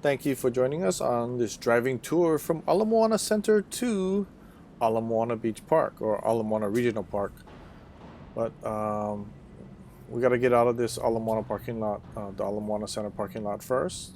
Thank you for joining us on this driving tour from Ala Moana Center to Ala Moana Beach Park, or Ala Moana Regional Park. But we got to get out of this Ala Moana parking lot, the Ala Moana Center parking lot first.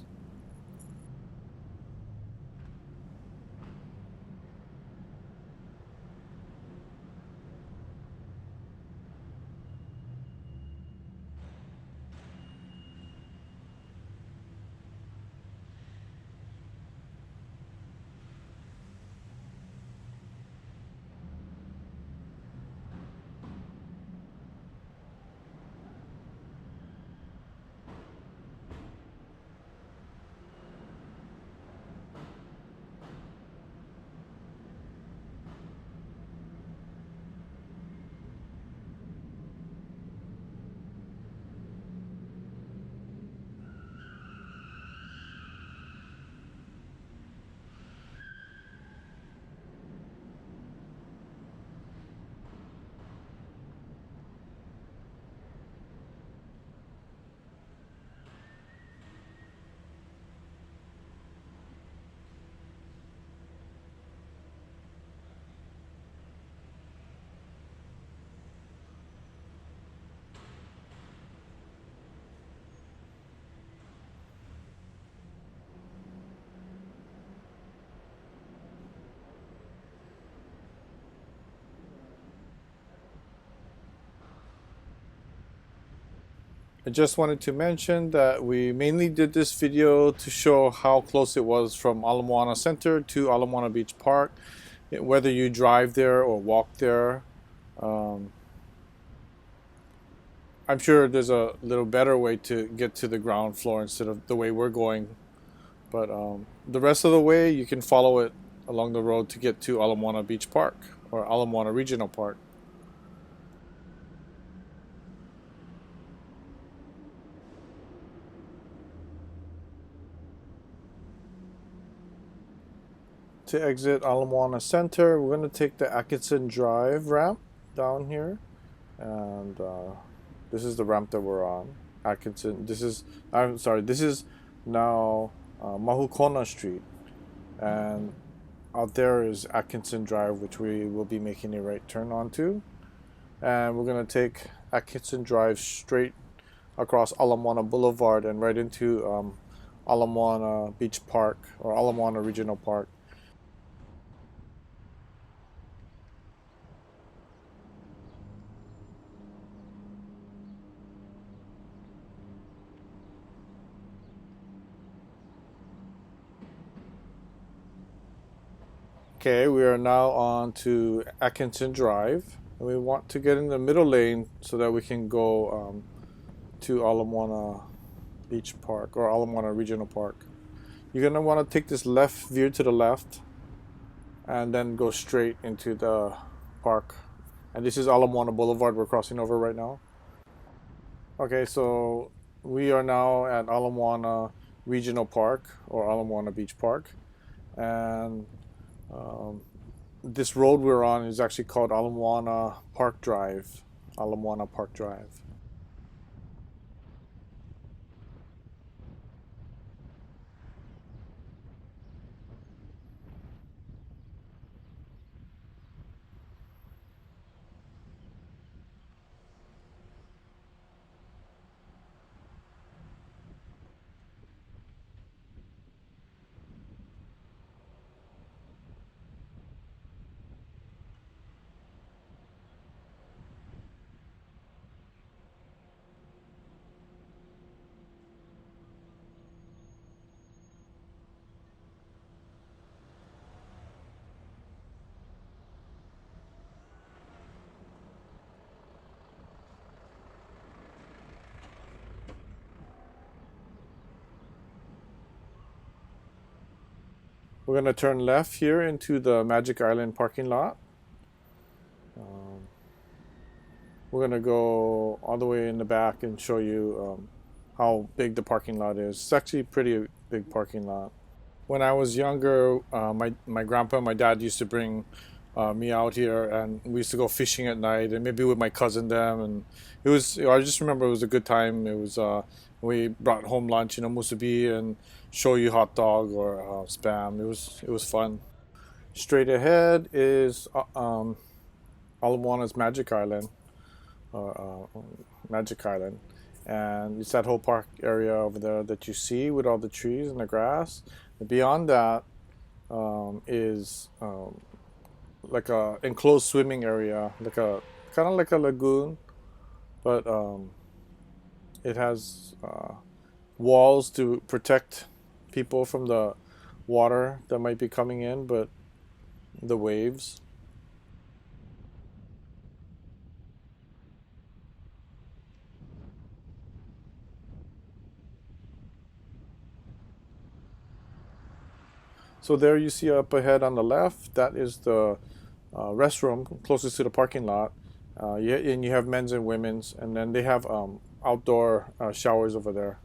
I just wanted to mention that we mainly did this video to show how close it was from Ala Moana Center to Ala Moana Beach Park, whether you drive there or walk there. I'm sure there's a little better way to get to the ground floor instead of the way we're going, but the rest of the way you can follow it along the road to get to Ala Moana Beach Park or Ala Moana Regional Park. To exit Ala Moana Center, we're going to take the Atkinson Drive ramp down here, and this is the ramp that we're on. Atkinson. This is now Mahukona Street, and out there is Atkinson Drive, which we will be making a right turn onto, and we're going to take Atkinson Drive straight across Ala Moana Blvd and right into Ala Moana Beach Park or Ala Moana Regional Park. Okay, we are now on to Atkinson Drive, and we want to get in the middle lane so that we can go to Ala Moana Beach Park or Ala Moana Regional Park. You're going to want to take this left veer to the left and then go straight into the park. And this is Ala Moana Boulevard we're crossing over right now. Okay, so we are now at Ala Moana Regional Park or Ala Moana Beach Park, and this road we're on is actually called Ala Moana Park Drive. Ala Moana Park Drive. We're going to turn left here into the Magic Island parking lot. We're going to go all the way in the back and show you how big the parking lot is. It's actually a pretty big parking lot. When I was younger, my grandpa and my dad used to bring me out here, and we used to go fishing at night, and maybe with my cousin them, and it was, I just remember it was a good time. It was we brought home lunch, musubi and show you hot dog or spam. It was fun. Straight ahead is Ala Moana's Magic Island, Magic Island, and it's that whole park area over there that you see with all the trees and the grass. And beyond that is like a enclosed swimming area, like a kind of like a lagoon, but it has walls to protect people from the water that might be coming in, but the waves. So there you see up ahead on the left, that is the restroom closest to the parking lot. And you have men's and women's, and then they have outdoor showers over there.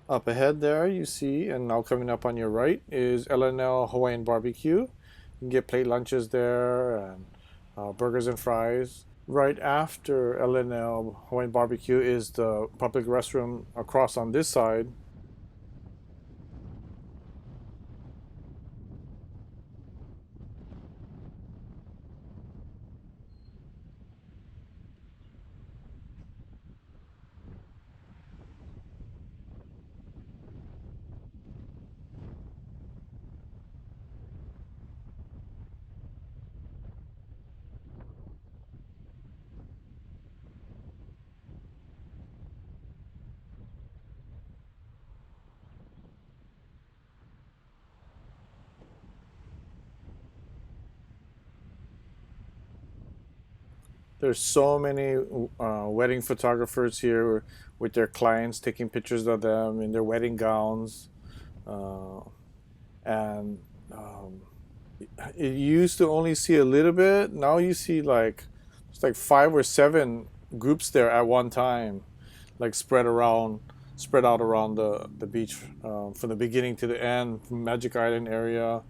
Up ahead there, you see, and now coming up on your right is L Hawaiian Barbecue. You can get plate lunches there and burgers and fries. Right after L Hawaiian Barbecue is the public restroom across on this side. There's so many wedding photographers here with their clients taking pictures of them in their wedding gowns. Uh, and it used to only see a little bit. Now you see like it's like 5 or 7 groups there at one time, like spread out around the beach from the beginning to the end, from Magic Island area,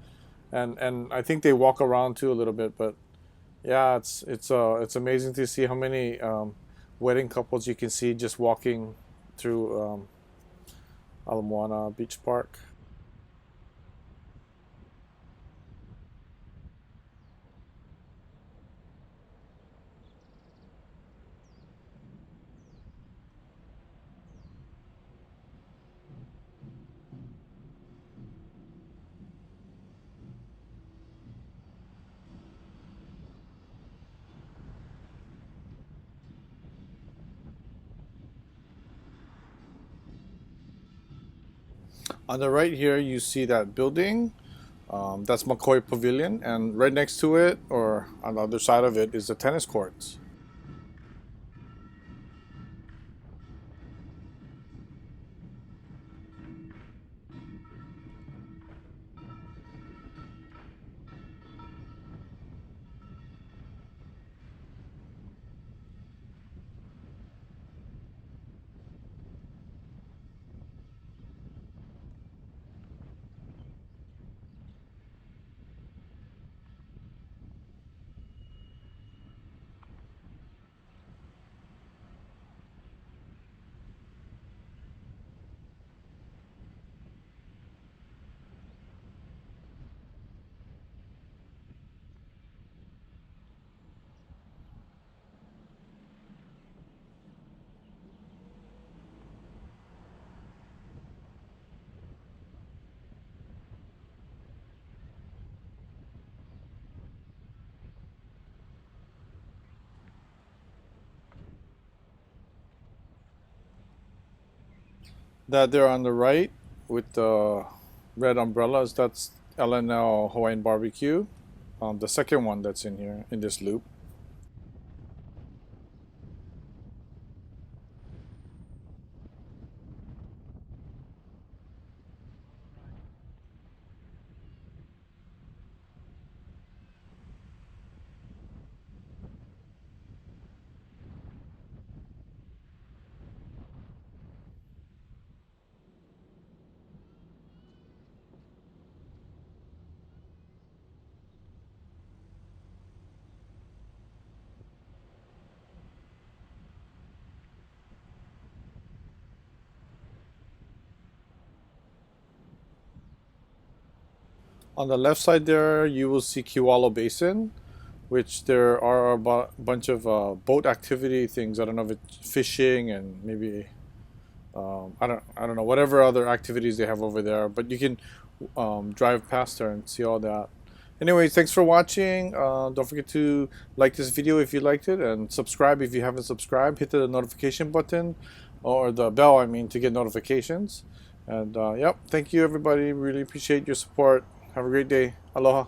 and I think they walk around too a little bit. But yeah, it's amazing to see how many wedding couples you can see just walking through Ala Moana Beach Park. On the right here, you see that building. That's McCoy Pavilion, and right next to it, or on the other side of it, is the tennis courts. That there on the right with the red umbrellas, that's L Hawaiian Barbecue, the second one that's in here in this loop. On the left side there, you will see Kewalo Basin, which there are a bunch of boat activity things. I don't know if it's fishing and maybe I don't know, whatever other activities they have over there. But you can drive past there and see all that. Anyway, thanks for watching. Don't forget to like this video if you liked it, and subscribe if you haven't subscribed. Hit the notification button, or the bell, I mean, to get notifications. And yep, thank you everybody. Really appreciate your support. Have a great day. Aloha.